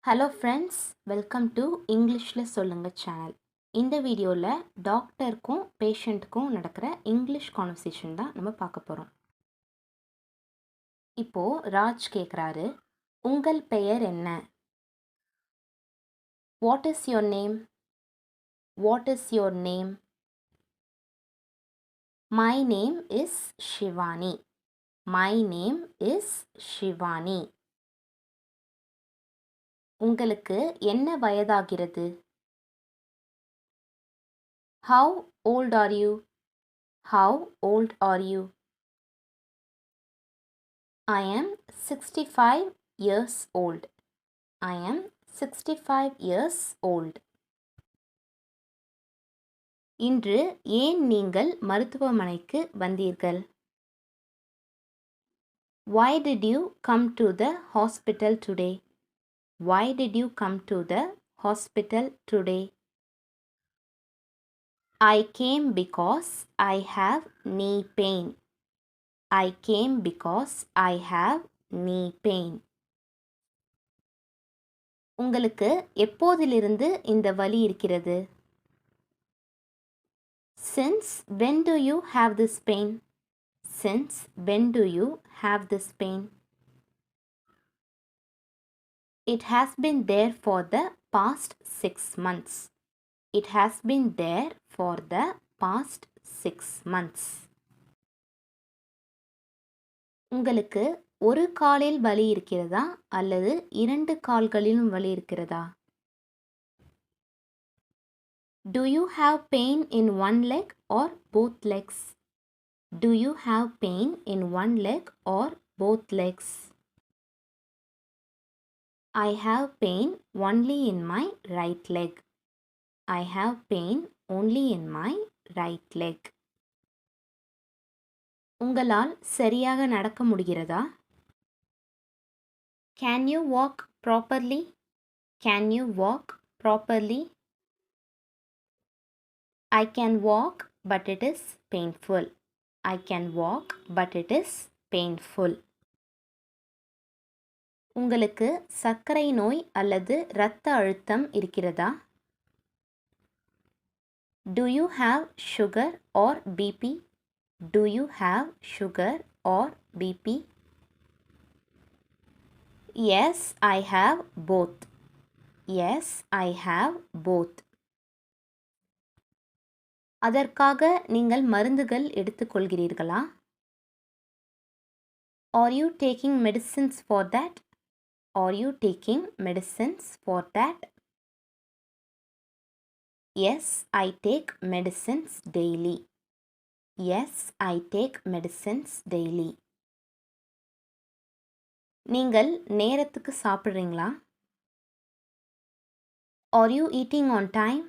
Hello friends, welcome to இங்கிலீஷில் சொல்லுங்க channel. இந்த வீடியோவில் டாக்டருக்கும் பேஷண்ட்டுக்கும் நடக்கிற இங்கிலீஷ் கான்வர்சேஷன் தான் நம்ம பார்க்க போகிறோம். இப்போது ராஜ் கேட்குறாரு, உங்கள் பெயர் என்ன? What is your name? What is your name? My name is Shivani. My name is Shivani. உங்களுக்கு என்ன வயதாகிறது? How old are you? How old are you? I am 65 years old. I am 65 years old. இன்று ஏன் நீங்கள் மருத்துவமனைக்கு வந்தீர்கள்? Why did you come to the hospital today? Why did you come to the hospital today? I came because I have knee pain. I came because I have knee pain. உங்களுக்கு எப்போதிலிருந்து இந்த வலி இருக்கிறது? Since when do you have this pain? Since when do you have this pain? It has been there for the past 6 months. It has been there for the past 6 months. உங்களுக்கு ஒரு காலில் வலி இருக்கிறதா அல்லது இரண்டு கால்களிலும் வலி இருக்கிறதா? Do you have pain in one leg or both legs? Do you have pain in one leg or both legs? I have pain only in my right leg. I have pain only in my right leg. உங்களால் சரியாக நடக்க முடிகிறதா? Can you walk properly? Can you walk properly? I can walk, but it is painful. I can walk, but it is painful. உங்களுக்கு சர்க்கரை நோய் அல்லது இரத்த அழுத்தம் இருக்கிறதா? Do you have sugar or BP? Do you have sugar or BP? Yes, I have both. Yes, I have both. அதற்காக நீங்கள் மருந்துகள் எடுத்துக்கொள்கிறீர்களா? Are you taking medicines for that? Are you taking medicines for that? Yes, I take medicines daily. Yes, I take medicines daily. நீங்கள் நேரத்துக்கு சாப்பிட்றீங்களா? Are you eating on time?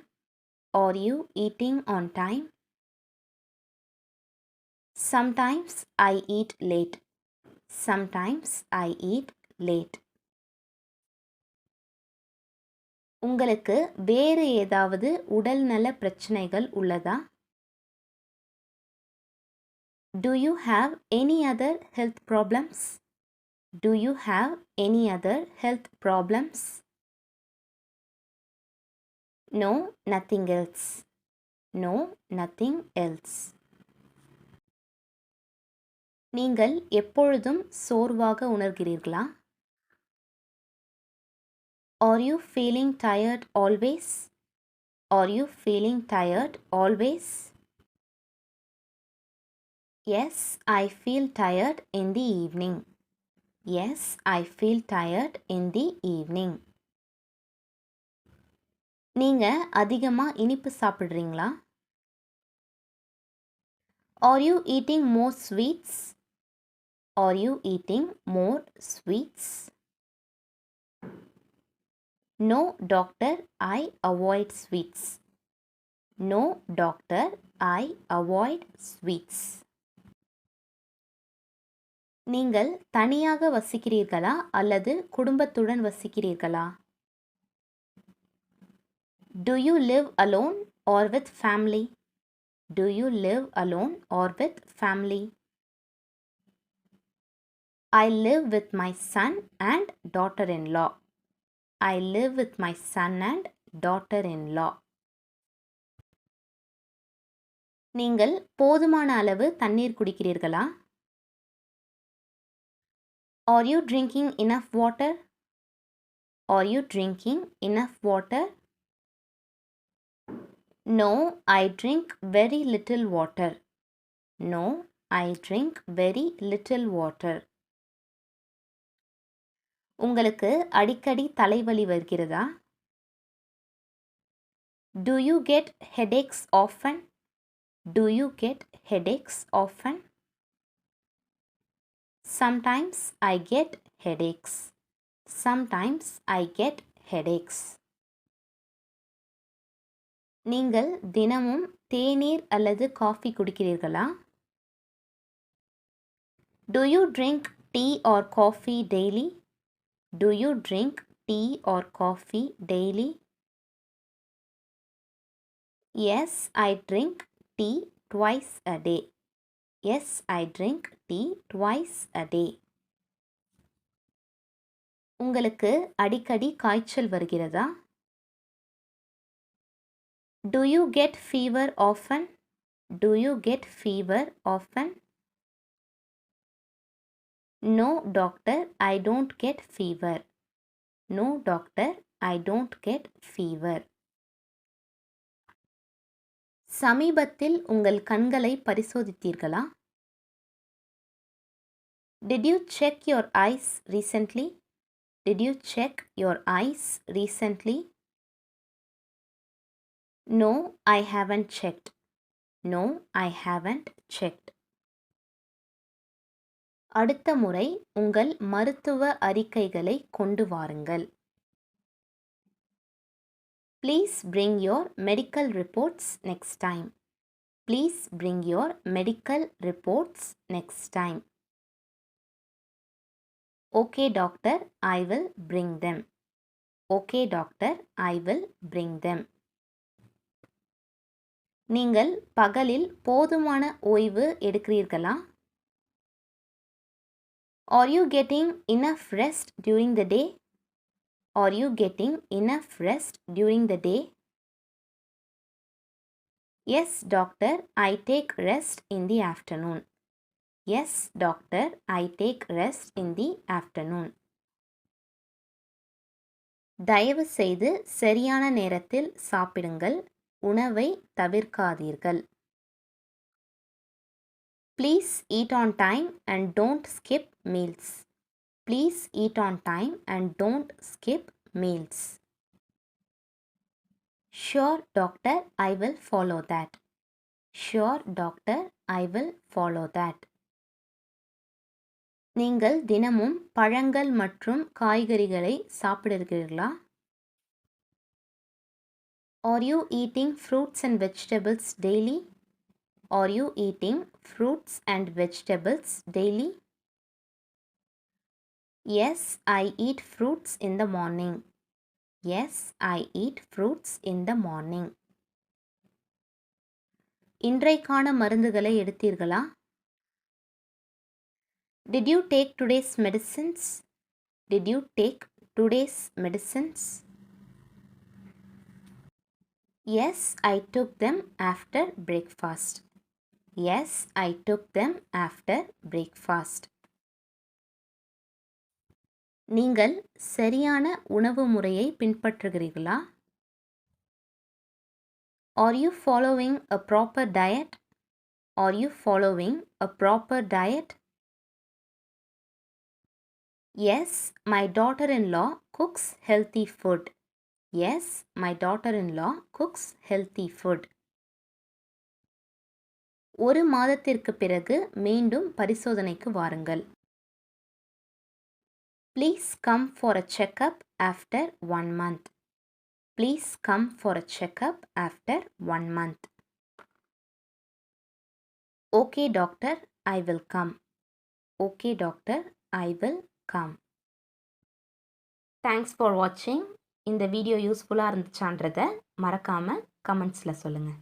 Are you eating on time? Sometimes I eat late. Sometimes I eat late. உங்களுக்கு வேறு ஏதாவது உடல்நல பிரச்சனைகள் உள்ளதா? Do you have any other health problems? Do you have any other health problems? No, nothing else. No, nothing else. நீங்கள் எப்பொழுதும் சோர்வாக உணர்கிறீர்களா? Are you feeling tired always? Are you feeling tired always? Yes, I feel tired in the evening. Yes, I feel tired in the evening. நீங்க அதிகமா இனிப்பு சாப்பிடுறீங்களா? Are you eating more sweets? Are you eating more sweets? No, doctor, I avoid sweets. No, doctor, I avoid sweets. நீங்கள் தனியாக வசிக்கிறீர்களா அல்லது குடும்பத்துடன் வசிக்கிறீர்களா? Do you live alone or with family? Do you live alone or with family? I live with my son and daughter-in-law. I live with my son and daughter-in-law. நீங்கள் போதுமான அளவு தண்ணீர் குடிக்கிறீர்களா? Are you drinking enough water? Are you drinking enough water? No, I drink very little water. No, I drink very little water. உங்களுக்கு அடிக்கடி தலைவலி வருகிறதா? Do you get headaches often? Do you get headaches often? Sometimes I get headaches. Sometimes I get headaches. நீங்கள் தினமும் தேநீர் அல்லது coffee குடிக்கிறீர்களா? Do you drink tea or coffee daily? Do you drink tea or coffee daily? Yes, I drink tea twice a day. Yes, I drink tea twice a day. உங்களுக்கு அடிக்கடி காய்ச்சல் வருகிறதா? Do you get fever often? Do you get fever often? No, doctor, I don't get fever. No, doctor, I don't get fever. சமீபத்தில் உங்கள் கண்களை பரிசோதித்தீர்களா? Did you check your eyes recently? Did you check your eyes recently? No, I haven't checked. No, I haven't checked. அடுத்த முறை உங்கள் மருத்துவ அறிக்கைகளை கொண்டு வாருங்கள். Please bring your medical reports next time. Please bring your medical reports next time. Okay, doctor, I will bring them. Okay, doctor, I will bring them. நீங்கள் பகலில் போதுமான ஓய்வு எடுக்கிறீர்களா? Are you getting enough rest during the day? Are you getting enough rest during the day? Yes, doctor, I take rest in the afternoon. Yes, doctor, I take rest in the afternoon. தயவு செய்து சரியான நேரத்தில் சாப்பிடுங்கள். உணவை தவிர்க்காதீர்கள். Please eat on time and don't skip meals. Please eat on time and don't skip meals. Sure, doctor, I will follow that. Sure, doctor, I will follow that. நீங்கள் தினமும் பழங்கள் மற்றும் காய்கறிகளை சாப்பிடுகிறீர்களா? Are you eating fruits and vegetables daily? Are you eating fruits and vegetables daily? Yes, I eat fruits in the morning. Yes, I eat fruits in the morning. இன்றைக்கான மருந்துகளை எடுத்தீர்களா? Did you take today's medicines? Did you take today's medicines? Yes, I took them after breakfast. Yes, I took them after breakfast. நீங்கள் சரியான உணவு முறையை பின்பற்றுகிறீர்களா? Are you following a proper diet? Are you following a proper diet? Yes, my daughter-in-law cooks healthy food. Yes, my daughter-in-law cooks healthy food. ஒரு மாதத்திற்கு பிறகு மீண்டும் பரிசோதனைக்கு வாருங்கள். Please come for a checkup after 1 month. Please come for a checkup after 1 month. Okay, doctor, I will come. Okay, doctor, I will come. Thanks for watching. இந்த video யூஸ்ஃபுல்லாக இருந்துச்சான்றதை மறக்காமல் கமெண்ட்ஸில் சொல்லுங்கள்.